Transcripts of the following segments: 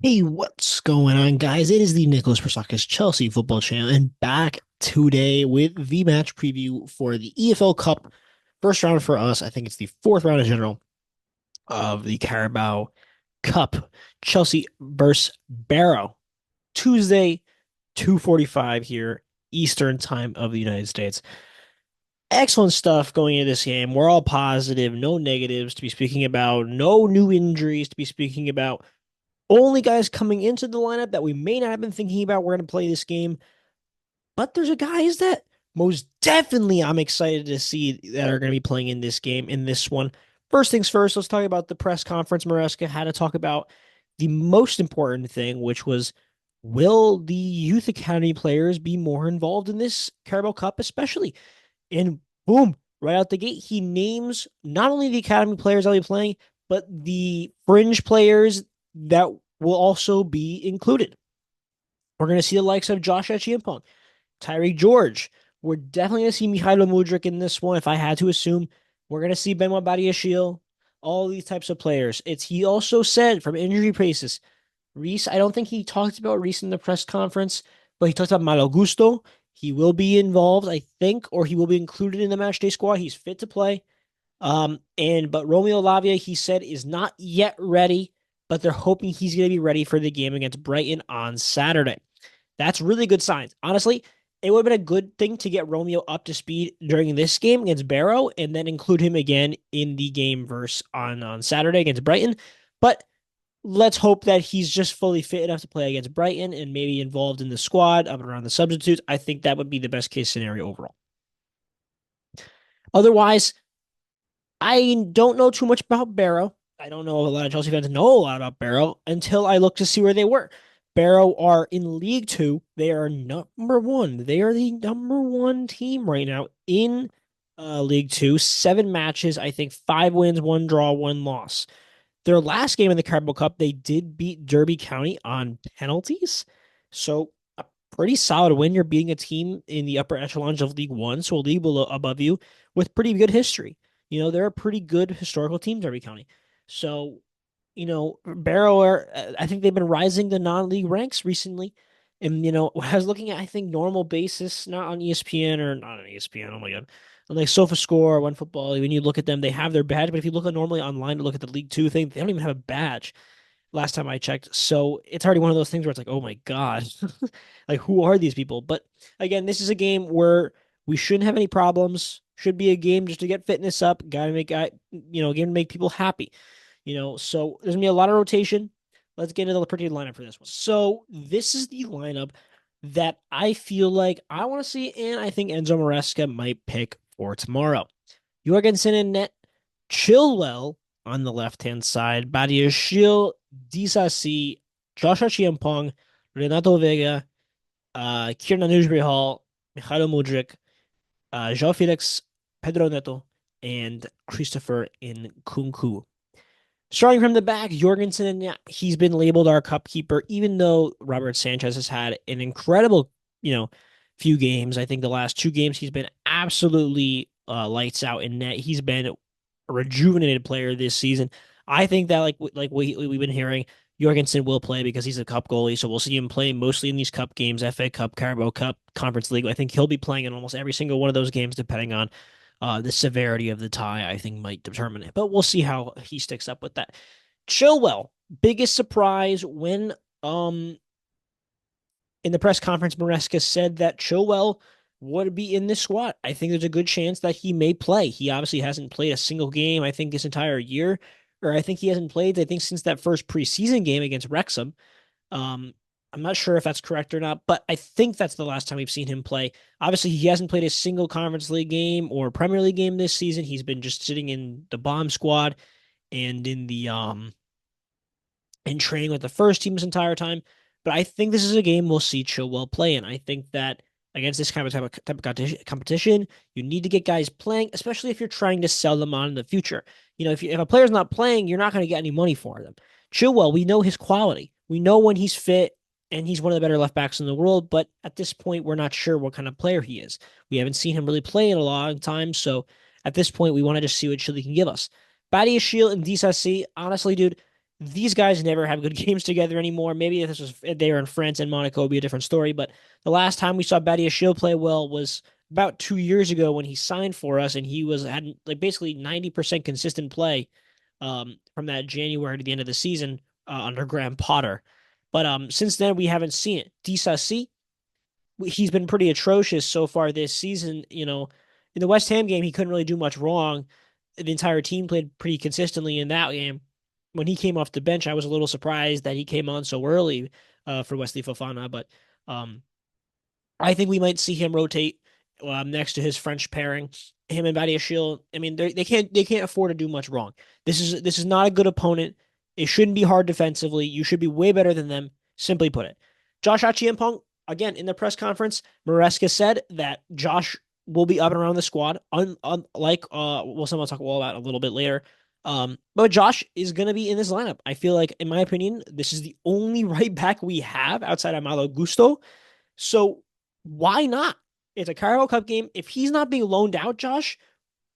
Hey, what's going on, guys? It is the Nicholas Persakis Chelsea Football Channel, and back today with the match preview for the EFL Cup. First round for us. I think it's the fourth round in general of the Carabao Cup. Chelsea versus Barrow. Tuesday, 2:45 here, Eastern time of the United States. Excellent stuff going into this game. We're all positive, no negatives to be speaking about, no new injuries to be speaking about. Only guys coming into the lineup that we may not have been thinking about we're going to play this game, but there's a guys that most definitely I'm excited to see that are going to be playing in this game, in this one. First things first, let's talk about the press conference. Maresca had to talk about the most important thing, which was will the youth academy players be more involved in this Carabao Cup, especially? And boom, right out the gate, he names not only the academy players that will be playing, but the fringe players that will also be included. We're going to see the likes of Josh Achiampong, Tyreek George. We're definitely going to see Mikhailo Mudryk in this one. If I had to assume, we're going to see Benoit Badiashile, all these types of players. He also said from injury basis, Reese, I don't think he talked about Reese in the press conference, but he talked about Malo Gusto. He will be involved, I think, or he will be included in the match day squad. He's fit to play. But Romeo Lavia, he said, is not yet ready, but they're hoping he's going to be ready for the game against Brighton on Saturday. That's really good signs. Honestly, it would have been a good thing to get Romeo up to speed during this game against Barrow and then include him again in the game verse on Saturday against Brighton. But let's hope that he's just fully fit enough to play against Brighton and maybe involved in the squad up and around the substitutes. I think that would be the best case scenario overall. Otherwise, I don't know too much about Barrow. I don't know if a lot of Chelsea fans know a lot about Barrow until I look to see where they were. Barrow are in League Two. They are number one. They are the number one team right now in League Two. 7 matches, I think 5 wins, 1 draw, 1 loss. Their last game in the Carabao Cup, they did beat Derby County on penalties. So a pretty solid win. You're beating a team in the upper echelons of League One, so a league below above you with pretty good history. They're a pretty good historical team, Derby County. So, Barrow are, I think they've been rising the non-league ranks recently. And, I was looking at, I think, normal basis, not on ESPN or not on ESPN. Oh my God. On like SofaScore, OneFootball, when you look at them, they have their badge. But if you look at normally online to look at the League Two thing, they don't even have a badge last time I checked. So it's already one of those things where it's like, oh my God, like who are these people? But again, this is a game where we shouldn't have any problems. Should be a game just to get fitness up. Gotta make game to make people happy. So there's gonna be a lot of rotation. Let's get into the predicted lineup for this one. So this is the lineup that I feel like I want to see, and I think Enzo Maresca might pick for tomorrow. Jorgensen in net, Chilwell on the left-hand side, Badiashile, Disasi, Joshua Chiampong, Renato Vega, Kiernan Newsbury-Hall, Mikhailo Mudryk, João Felix, Pedro Neto, and Christopher Nkunku. Starting from the back, Jorgensen, yeah, he's been labeled our cup keeper, even though Robert Sanchez has had an incredible, few games. I think the last 2 games he's been absolutely lights out in net. He's been a rejuvenated player this season. I think that we've been hearing, Jorgensen will play because he's a cup goalie, so we'll see him play mostly in these cup games, FA Cup, Carabao Cup, Conference League. I think he'll be playing in almost every single one of those games, depending on the severity of the tie, I think, might determine it. But we'll see how he sticks up with that. Chilwell, biggest surprise when in the press conference, Maresca said that Chilwell would be in this squad. I think there's a good chance that he may play. He obviously hasn't played a single game, I think, this entire year. Or I think he hasn't played, I think, since that first preseason game against Wrexham. Um, I'm not sure if that's correct or not, but I think that's the last time we've seen him play. Obviously, he hasn't played a single Conference League game or Premier League game this season. He's been just sitting in the bomb squad and in training with the first team this entire time. But I think this is a game we'll see Chilwell play in. I think that against this kind of type of competition, you need to get guys playing, especially if you're trying to sell them on in the future. If a player's not playing, you're not going to get any money for them. Chilwell, we know his quality. We know when he's fit, and he's one of the better left backs in the world. But at this point, we're not sure what kind of player he is. We haven't seen him really play in a long time. So at this point, we want to just see what Chile can give us. Badiashile and Disasi, honestly, dude, These guys never have good games together anymore. Maybe if this was if they were in France and Monaco, it'd be a different story. But the last time we saw Badiashile play well was about 2 years ago when he signed for us, and he was had like basically 90% consistent play from that January to the end of the season under Graham Potter. But since then we haven't seen it. Disasi, he's been pretty atrocious so far this season. In the West Ham game, he couldn't really do much wrong. The entire team played pretty consistently in that game. When he came off the bench, I was a little surprised that he came on so early for Wesley Fofana, but um, I think we might see him rotate next to his French pairing. Him and Badiashile. I mean, they can't afford to do much wrong. This is not a good opponent. It shouldn't be hard defensively. You should be way better than them. Simply put it. Josh Achiampong, again in the press conference, Maresca said that Josh will be up and around the squad. Unlike someone talk all about a little bit later. But Josh is gonna be in this lineup. I feel like, in my opinion, this is the only right back we have outside of Malo Gusto. So why not? It's a Carabao Cup game. If he's not being loaned out, Josh,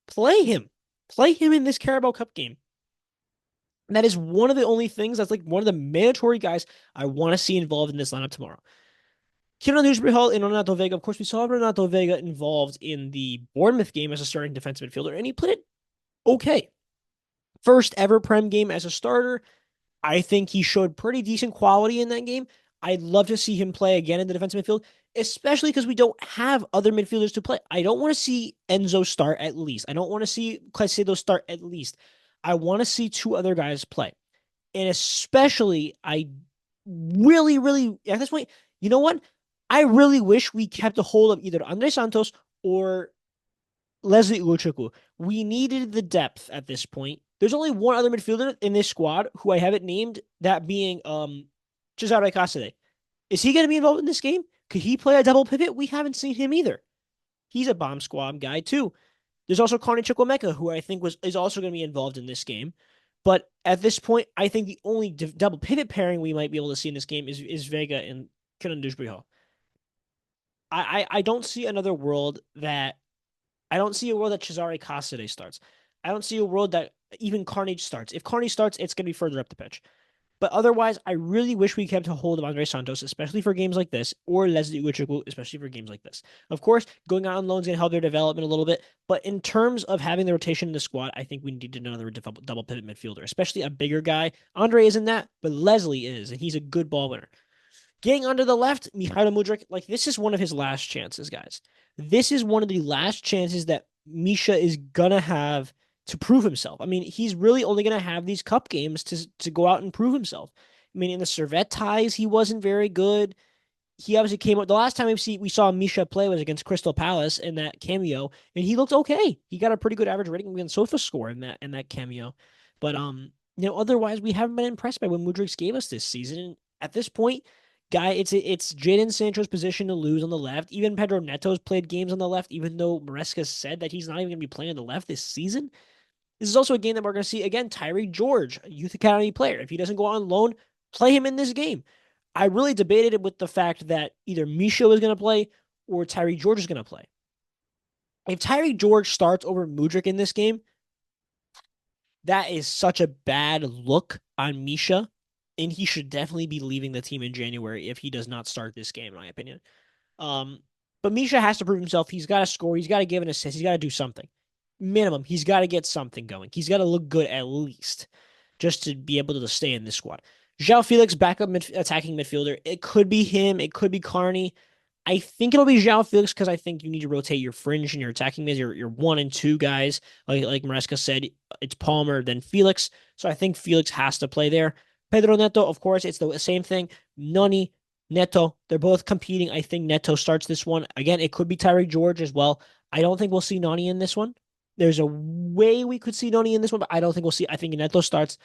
play him. Play him in this Carabao Cup game. And that is one of the only things that's like one of the mandatory guys I want to see involved in this lineup tomorrow. Kieran Dewsbury and Renato Vega. Of course, we saw Renato Vega involved in the Bournemouth game as a starting defensive midfielder, and he played it okay. First ever Prem game as a starter. I think he showed pretty decent quality in that game. I'd love to see him play again in the defensive midfield, especially because we don't have other midfielders to play. I don't want to see Enzo start at least. I don't want to see Caicedo start at least. I want to see two other guys play. And especially, I really, really, at this point, you know what? I really wish we kept a hold of either Andre Santos or Leslie Ugochukwu. We needed the depth at this point. There's only one other midfielder in this squad who I haven't named, that being Cesare Casade. Is he going to be involved in this game? Could he play a double pivot? We haven't seen him either. He's a bomb squad guy too. There's also Carney Chukwuemeka, who I think is also going to be involved in this game. But at this point, I think the only double pivot pairing we might be able to see in this game is Vega and Kenan Dewsbury. I don't see another world that I don't see a world that Cesare Casade starts. I don't see a world that even Carnage starts. If Carnage starts, it's going to be further up the pitch. But otherwise, I really wish we kept a hold of Andre Santos, especially for games like this, or Leslie Ugochukwu, especially for games like this. Of course, going out on loan is going to help their development a little bit, but in terms of having the rotation in the squad, I think we need another double pivot midfielder, especially a bigger guy. Andre isn't that, but Leslie is, and he's a good ball winner. Getting onto the left, Mikhailo Mudryk, like this is one of his last chances, guys. This is one of the last chances that Misha is gonna have to prove himself. I mean, he's really only gonna have these cup games to go out and prove himself. I mean, in the Servette ties, he wasn't very good. He obviously came up. The last time we saw Misha play was against Crystal Palace in that cameo, and he looked okay. He got a pretty good average rating against SofaScore in that cameo. But otherwise we haven't been impressed by what Mudryk gave us this season. At this point, it's Jadon Sancho's position to lose on the left. Even Pedro Neto's played games on the left, even though Maresca said that he's not even going to be playing on the left this season. This is also a game that we're going to see, again, Tyree George, a youth academy player. If he doesn't go on loan, play him in this game. I really debated it with the fact that either Misha is going to play or Tyree George is going to play. If Tyree George starts over Mudryk in this game, that is such a bad look on Misha, and he should definitely be leaving the team in January if he does not start this game, in my opinion. Um, but Misha has to prove himself. He's got to score. He's got to give an assist. He's got to do something. Minimum, he's got to get something going. He's got to look good at least just to be able to stay in this squad. João Felix, backup attacking midfielder. It could be him. It could be Carney. I think it'll be João Felix because I think you need to rotate your fringe and your attacking mids, your 1 and 2 guys. Like Maresca said, it's Palmer, then Felix. So I think Felix has to play there. Pedro Neto, of course, it's the same thing. Noni, Neto, they're both competing. I think Neto starts this one. Again, it could be Tyree George as well. I don't think we'll see Noni in this one. There's a way we could see Noni in this one, but I don't think we'll see. I think Neto starts.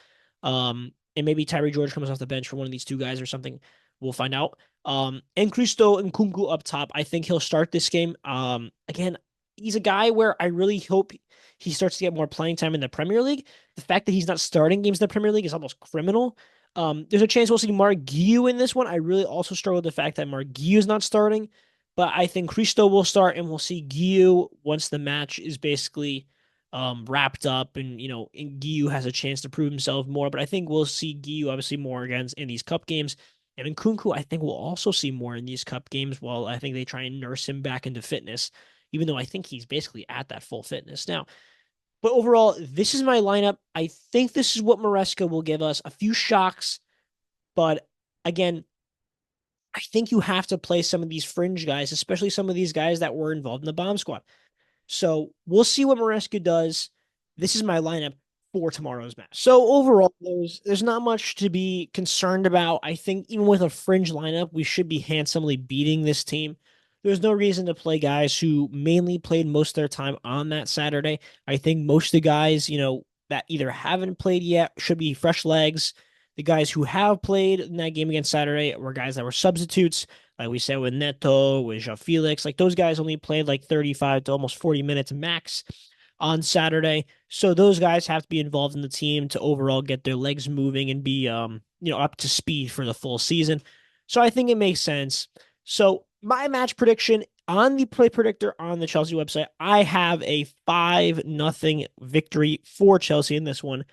And maybe Tyree George comes off the bench for one of these two guys or something. We'll find out. And Christo and Kunku up top. I think he'll start this game. Again, he's a guy where I really hope he starts to get more playing time in the Premier League. The fact that he's not starting games in the Premier League is almost criminal. There's a chance we'll see Mark Guiu in this one. I really also struggle with the fact that Mark Guiu is not starting, but I think Christo will start, and we'll see Guiu once the match is basically wrapped up, and and Giyu has a chance to prove himself more. But I think we'll see Giyu obviously more against in these cup games. And in Kunku, I think we'll also see more in these cup games while I think they try and nurse him back into fitness, even though I think he's basically at that full fitness now. But overall, this is my lineup. I think this is what Maresca will give us. A few shocks, but again, I think you have to play some of these fringe guys, especially some of these guys that were involved in the bomb squad. So we'll see what Maresca does. This is my lineup for tomorrow's match. So overall, there's not much to be concerned about. I think even with a fringe lineup, we should be handsomely beating this team. There's no reason to play guys who mainly played most of their time on that Saturday. I think most of the guys, that either haven't played yet should be fresh legs. The guys who have played in that game against Saturday were guys that were substitutes, like we said with Neto, with Jean Felix. Like those guys only played like 35 to almost 40 minutes max on Saturday. So those guys have to be involved in the team to overall get their legs moving and be up to speed for the full season. So I think it makes sense. So my match prediction on the play predictor on the Chelsea website, I have a 5-0 victory for Chelsea in this one.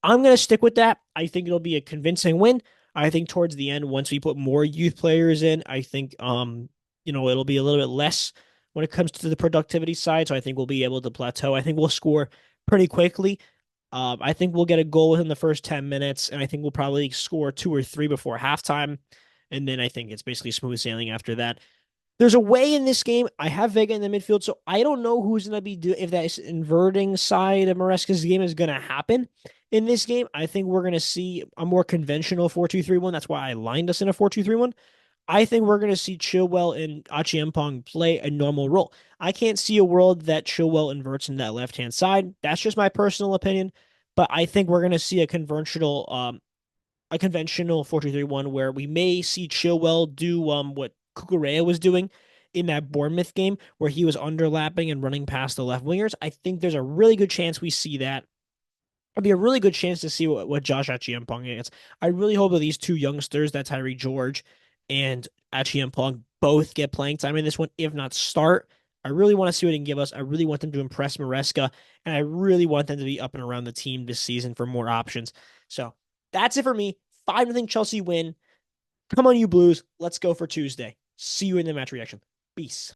I'm going to stick with that. I think it'll be a convincing win. I think towards the end, once we put more youth players in, I think it'll be a little bit less when it comes to the productivity side. So I think we'll be able to plateau. I think we'll score pretty quickly. I think we'll get a goal within the first 10 minutes, and I think we'll probably score 2 or 3 before halftime. And then I think it's basically smooth sailing after that. There's a way in this game. I have Vega in the midfield, so I don't know who's going to be if that inverting side of Maresca's game is going to happen in this game. I think we're going to see a more conventional 4-2-3-1. That's why I lined us in a 4-2-3-1. I think we're going to see Chilwell and Achiampong play a normal role. I can't see a world that Chilwell inverts in that left-hand side. That's just my personal opinion, but I think we're going to see a conventional 4-2-3-1 where we may see Chilwell do what Kukurea was doing in that Bournemouth game where he was underlapping and running past the left wingers. I think there's a really good chance we see that. It'd be a really good chance to see what Josh Achiampong is. I really hope that these two youngsters, that Tyree George and Achiampong, both get playing time in this one, if not start. I really want to see what they can give us. I really want them to impress Maresca, and I really want them to be up and around the team this season for more options. So that's it for me. 5-0 Chelsea win. Come on, you Blues. Let's go for Tuesday. See you in the match reaction. Peace.